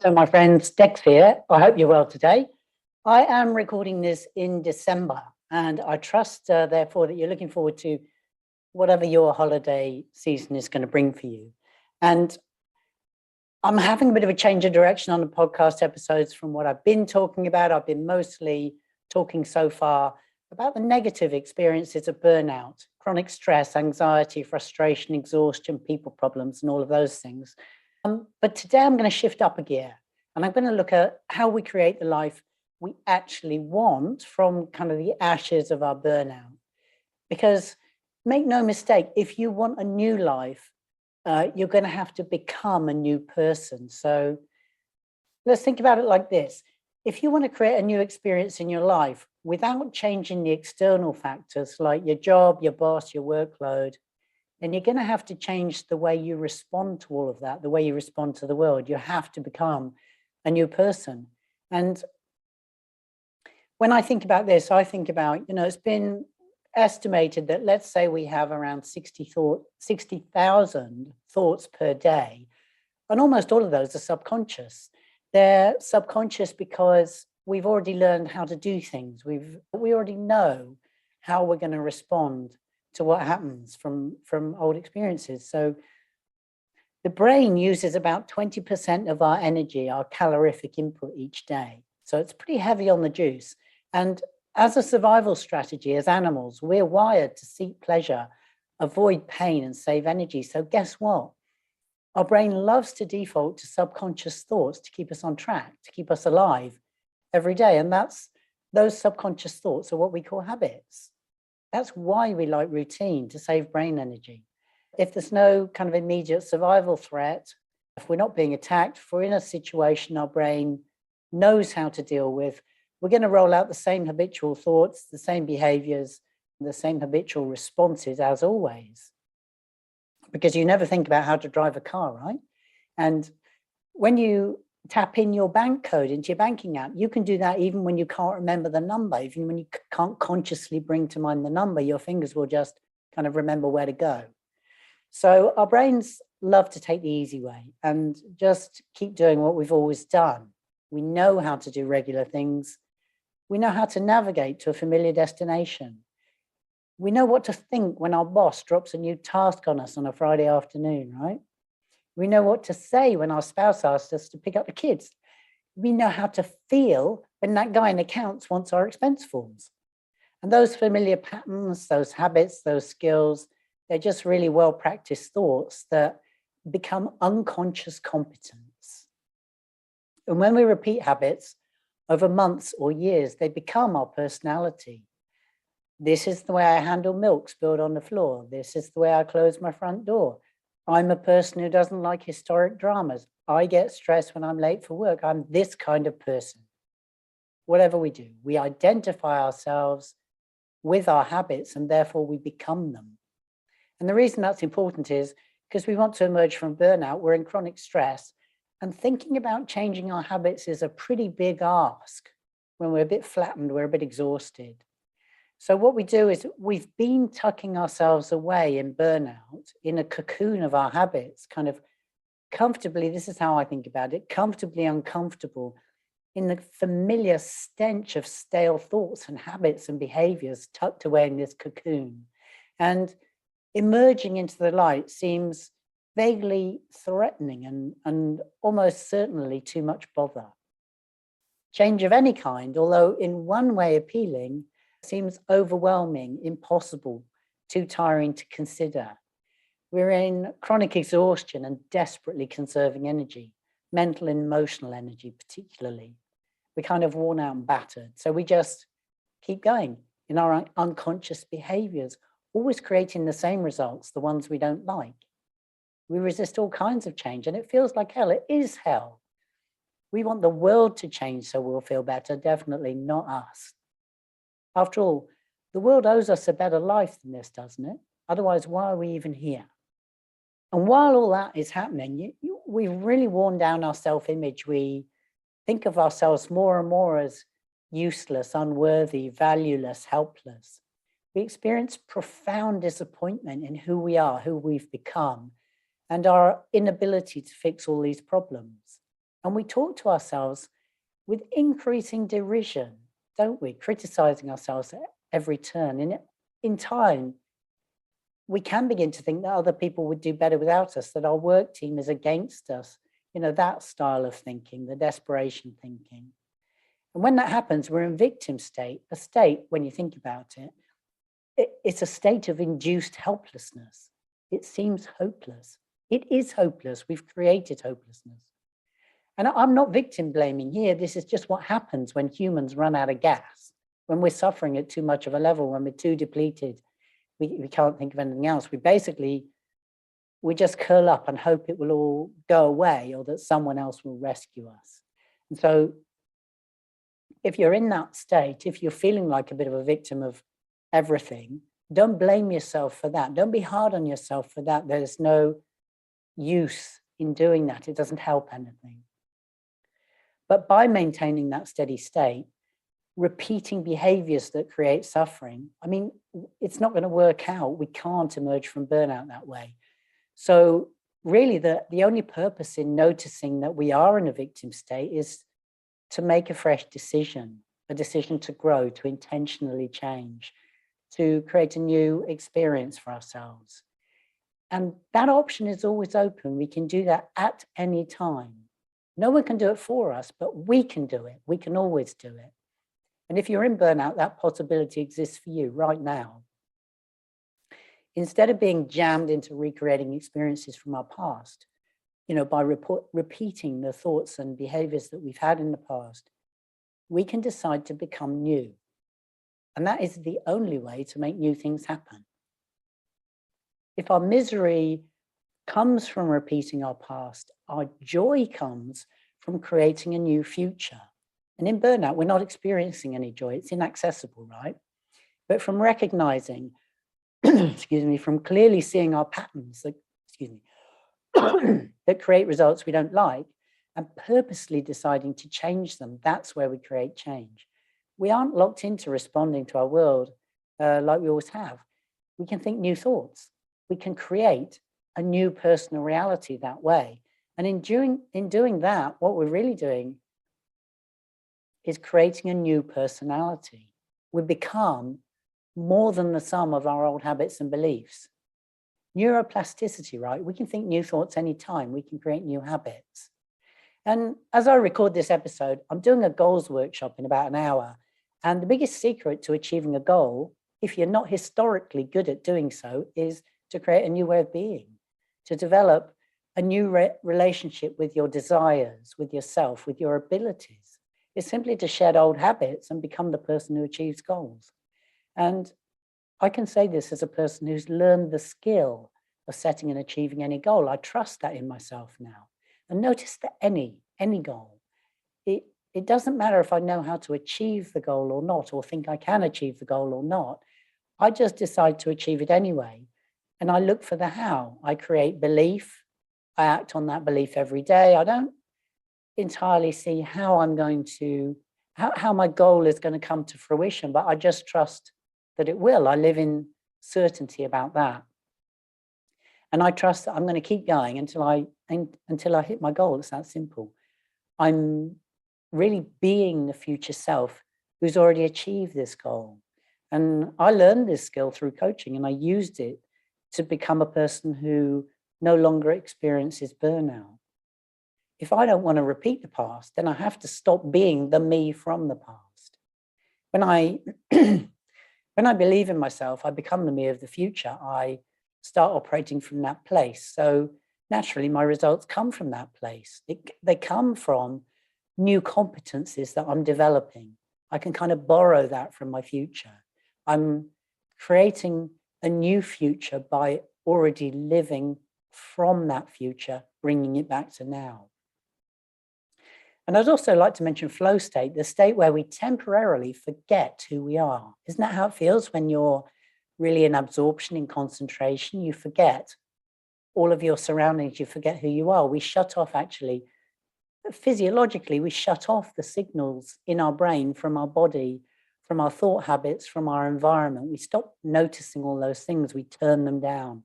So, my friends, Dex here. I hope you're well today. I am recording this in December, and I trust, therefore, that you're looking forward to whatever your holiday season is going to bring for you. And I'm having a bit of a change of direction on the podcast episodes from what I've been talking about. I've been mostly talking so far about the negative experiences of burnout, chronic stress, anxiety, frustration, exhaustion, people problems, and all of those things. But today I'm going to shift up a gear and I'm going to look at how we create the life we actually want from kind of the ashes of our burnout. Because make no mistake, if you want a new life, you're going to have to become a new person. So let's think about it like this. If you want to create a new experience in your life without changing the external factors like your job, your boss, your workload, then you're going to have to change the way you respond to all of that, the way you respond to the world. You have to become a new person. And when I think about this, I think about, it's been estimated that let's say we have around 60,000 thoughts per day. And almost all of those are subconscious. They're subconscious because we've already learned how to do things. We already know how we're going to respond to what happens from old experiences. So the brain uses about 20% of our energy, our calorific input each day. So it's pretty heavy on the juice. And as a survival strategy, as animals, we're wired to seek pleasure, avoid pain, and save energy. So guess what? Our brain loves to default to subconscious thoughts to keep us on track, to keep us alive every day. And those subconscious thoughts are what we call habits. That's why we like routine, to save brain energy. If there's no kind of immediate survival threat, if we're not being attacked, if we're in a situation our brain knows how to deal with, we're going to roll out the same habitual thoughts, the same behaviors, the same habitual responses as always. Because you never think about how to drive a car, right? And when you tap in your bank code into your banking app, you can do that even when you can't remember the number. Even when you can't consciously bring to mind the number, your fingers will just kind of remember where to go. So our brains love to take the easy way and just keep doing what we've always done. We know how to do regular things. We know how to navigate to a familiar destination. We know what to think when our boss drops a new task on us on a Friday afternoon, right? We know what to say when our spouse asks us to pick up the kids. We know how to feel when that guy in accounts wants our expense forms. And those familiar patterns, those habits, those skills, they're just really well-practiced thoughts that become unconscious competence. And when we repeat habits over months or years, they become our personality. This is the way I handle milk spilled on the floor. This is the way I close my front door. I'm a person who doesn't like historic dramas. I get stressed when I'm late for work. I'm this kind of person. Whatever we do, we identify ourselves with our habits and therefore we become them. And the reason that's important is because we want to emerge from burnout. We're in chronic stress, and thinking about changing our habits is a pretty big ask. When we're a bit flattened, we're a bit exhausted. So what we do is we've been tucking ourselves away in burnout in a cocoon of our habits, kind of comfortably, this is how I think about it, comfortably uncomfortable in the familiar stench of stale thoughts and habits and behaviors tucked away in this cocoon. And emerging into the light seems vaguely threatening and almost certainly too much bother. Change of any kind, although in one way appealing, seems overwhelming, impossible, too tiring to consider. We're in chronic exhaustion and desperately conserving energy, mental and emotional energy particularly. We're kind of worn out and battered. So we just keep going in our unconscious behaviors, always creating the same results, the ones we don't like. We resist all kinds of change and it feels like hell. It is hell. We want the world to change so we'll feel better, definitely not us. After all, the world owes us a better life than this, doesn't it? Otherwise, why are we even here? And while all that is happening, we've really worn down our self-image. We think of ourselves more and more as useless, unworthy, valueless, helpless. We experience profound disappointment in who we are, who we've become, and our inability to fix all these problems. And we talk to ourselves with increasing derision, don't we? Criticizing ourselves at every turn. And in time, we can begin to think that other people would do better without us, that our work team is against us. That style of thinking, the desperation thinking. And when that happens, we're in victim state, a state, when you think about it, it's a state of induced helplessness. It seems hopeless. It is hopeless. We've created hopelessness. And I'm not victim blaming here. This is just what happens when humans run out of gas, when we're suffering at too much of a level, when we're too depleted. We can't think of anything else. We just curl up and hope it will all go away, or that someone else will rescue us. And so if you're in that state, if you're feeling like a bit of a victim of everything, don't blame yourself for that. Don't be hard on yourself for that. There's no use in doing that. It doesn't help anything. But by maintaining that steady state, repeating behaviors that create suffering, it's not going to work out. We can't emerge from burnout that way. So really the only purpose in noticing that we are in a victim state is to make a fresh decision, a decision to grow, to intentionally change, to create a new experience for ourselves. And that option is always open. We can do that at any time. No one can do it for us, but we can do it. We can always do it. And if you're in burnout, that possibility exists for you right now. Instead of being jammed into recreating experiences from our past, by repeating the thoughts and behaviors that we've had in the past, we can decide to become new. And that is the only way to make new things happen. If our misery comes from repeating our past, our joy comes from creating a new future. And in burnout, we're not experiencing any joy. It's inaccessible, right? But from recognizing, from clearly seeing our patterns that create results we don't like, and purposely deciding to change them, that's where we create change. We aren't locked into responding to our world like we always have. We can think new thoughts. We can create a new personal reality that way. And in doing that, what we're really doing is creating a new personality. We become more than the sum of our old habits and beliefs. Neuroplasticity, right? We can think new thoughts anytime. We can create new habits. And as I record this episode, I'm doing a goals workshop in about an hour. And the biggest secret to achieving a goal, if you're not historically good at doing so, is to create a new way of being, to develop a new relationship with your desires, with yourself, with your abilities. It's simply to shed old habits and become the person who achieves goals. And I can say this as a person who's learned the skill of setting and achieving any goal. I trust that in myself now. And notice that any goal, it doesn't matter if I know how to achieve the goal or not, or think I can achieve the goal or not. I just decide to achieve it anyway. And I look for the how. I create belief. I act on that belief every day. I don't entirely see how I'm going to, how my goal is going to come to fruition, but I just trust that it will. I live in certainty about that. And I trust that I'm going to keep going until I hit my goal. It's that simple. I'm really being the future self who's already achieved this goal. And I learned this skill through coaching, and I used it to become a person who no longer experiences burnout. If I don't want to repeat the past, then I have to stop being the me from the past. When I believe in myself, I become the me of the future. I start operating from that place. So naturally, my results come from that place. They come from new competencies that I'm developing. I can kind of borrow that from my future. I'm creating a new future by already living from that future, bringing it back to now. And I'd also like to mention flow state, the state where we temporarily forget who we are. Isn't that how it feels when you're really in absorption, in concentration? You forget all of your surroundings, you forget who you are. We shut off, actually, physiologically, we shut off the signals in our brain from our body, from our thought habits, from our environment. We stop noticing all those things, we turn them down.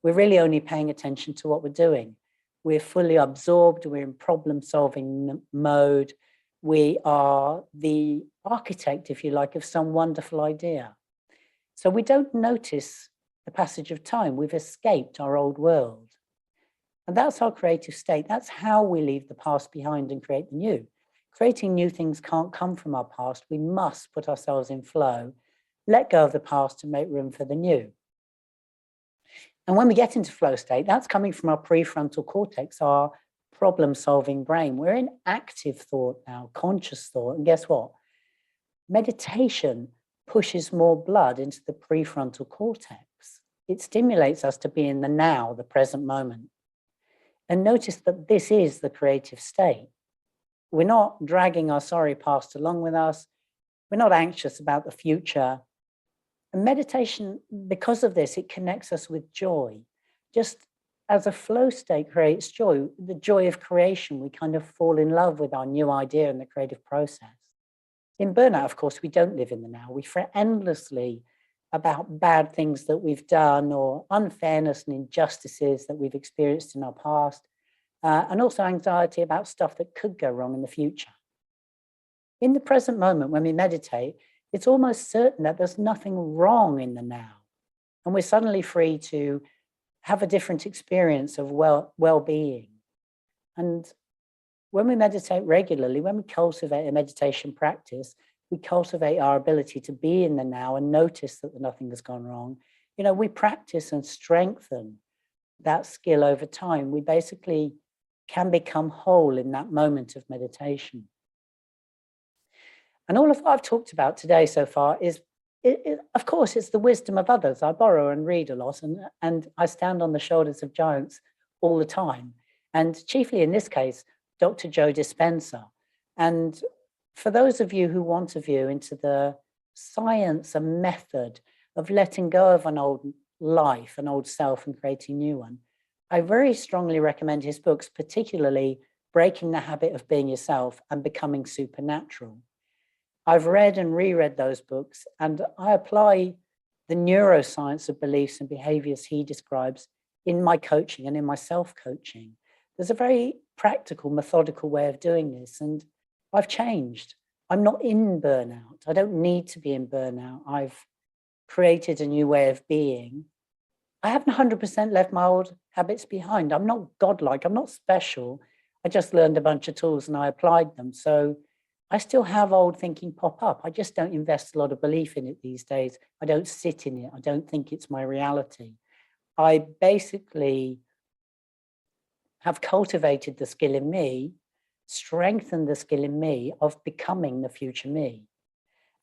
We're really only paying attention to what we're doing. we're fully absorbed, we're in problem-solving mode, we are the architect, if you like, of some wonderful idea. So we don't notice the passage of time. We've escaped our old world. And that's our creative state. That's how we leave the past behind and create the new. Creating new things can't come from our past. We must put ourselves in flow, let go of the past and make room for the new. And when we get into flow state, that's coming from our prefrontal cortex, our problem-solving brain. We're in active thought now, conscious thought. And guess what? Meditation pushes more blood into the prefrontal cortex. It stimulates us to be in the now, the present moment. And notice that this is the creative state. We're not dragging our sorry past along with us. We're not anxious about the future. And meditation, because of this, it connects us with joy. Just as a flow state creates joy, the joy of creation, we kind of fall in love with our new idea and the creative process. In burnout, of course, we don't live in the now. We fret endlessly about bad things that we've done or unfairness and injustices that we've experienced in our past, and also anxiety about stuff that could go wrong in the future. In the present moment, when we meditate, it's almost certain that there's nothing wrong in the now. And we're suddenly free to have a different experience of well-being. And when we meditate regularly, when we cultivate a meditation practice, we cultivate our ability to be in the now and notice that nothing has gone wrong. You know, we practice and strengthen that skill over time. We basically can become whole in that moment of meditation. And all of what I've talked about today so far is, of course, it's the wisdom of others. I borrow and read a lot, and I stand on the shoulders of giants all the time. And chiefly in this case, Dr. Joe Dispenza. And for those of you who want a view into the science and method of letting go of an old life, an old self, and creating a new one, I very strongly recommend his books, particularly Breaking the Habit of Being Yourself and Becoming Supernatural. I've read and reread those books, and I apply the neuroscience of beliefs and behaviors he describes in my coaching and in my self-coaching. There's a very practical, methodical way of doing this, and I've changed. I'm not in burnout. I don't need to be in burnout. I've created a new way of being. I haven't 100% left my old habits behind. I'm not godlike. I'm not special. I just learned a bunch of tools and I applied them. So I still have old thinking pop up. I just don't invest a lot of belief in it these days. I don't sit in it. I don't think it's my reality. I basically have cultivated the skill in me, strengthened the skill in me of becoming the future me.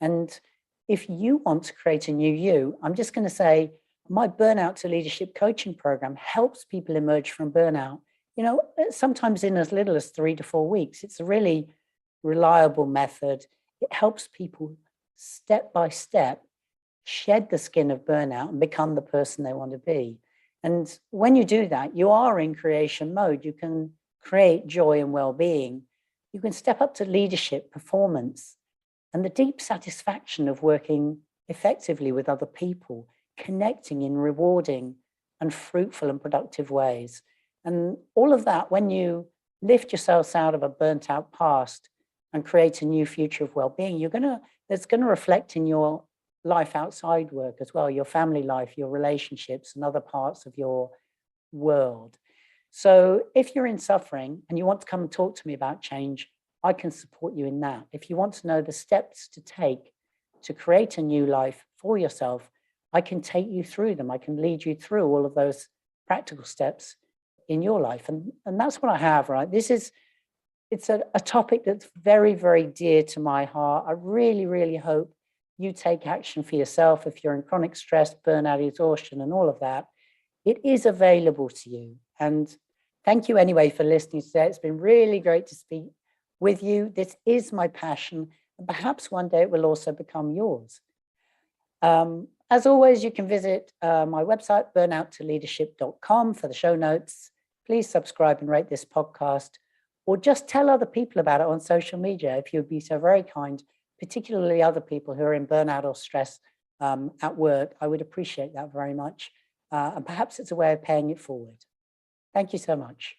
And if you want to create a new you, I'm just going to say my Burnout to Leadership coaching program helps people emerge from burnout, you know, sometimes in as little as 3 to 4 weeks. It's a really reliable method. It helps people step by step shed the skin of burnout and become the person they want to be. And when you do that, you are in creation mode. You can create joy and well-being. You can step up to leadership, performance, and the deep satisfaction of working effectively with other people, connecting in rewarding and fruitful and productive ways. And all of that, when you lift yourselves out of a burnt out past and create a new future of well-being, that's going to reflect in your life outside work as well, your family life, your relationships, and other parts of your world. So if you're in suffering and you want to come and talk to me about change, I can support you in that. If you want to know the steps to take to create a new life for yourself, I can take you through them. I can lead you through all of those practical steps in your life. And that's what I have, right? It's a topic that's very, very dear to my heart. I really, really hope you take action for yourself. If you're in chronic stress, burnout, exhaustion, and all of that, it is available to you. And thank you anyway for listening today. It's been really great to speak with you. This is my passion, and perhaps one day it will also become yours. As always, you can visit my website, burnouttoleadership.com, for the show notes. Please subscribe and rate this podcast, or just tell other people about it on social media if you'd be so very kind, particularly other people who are in burnout or stress at work. I would appreciate that very much. And perhaps it's a way of paying it forward. Thank you so much.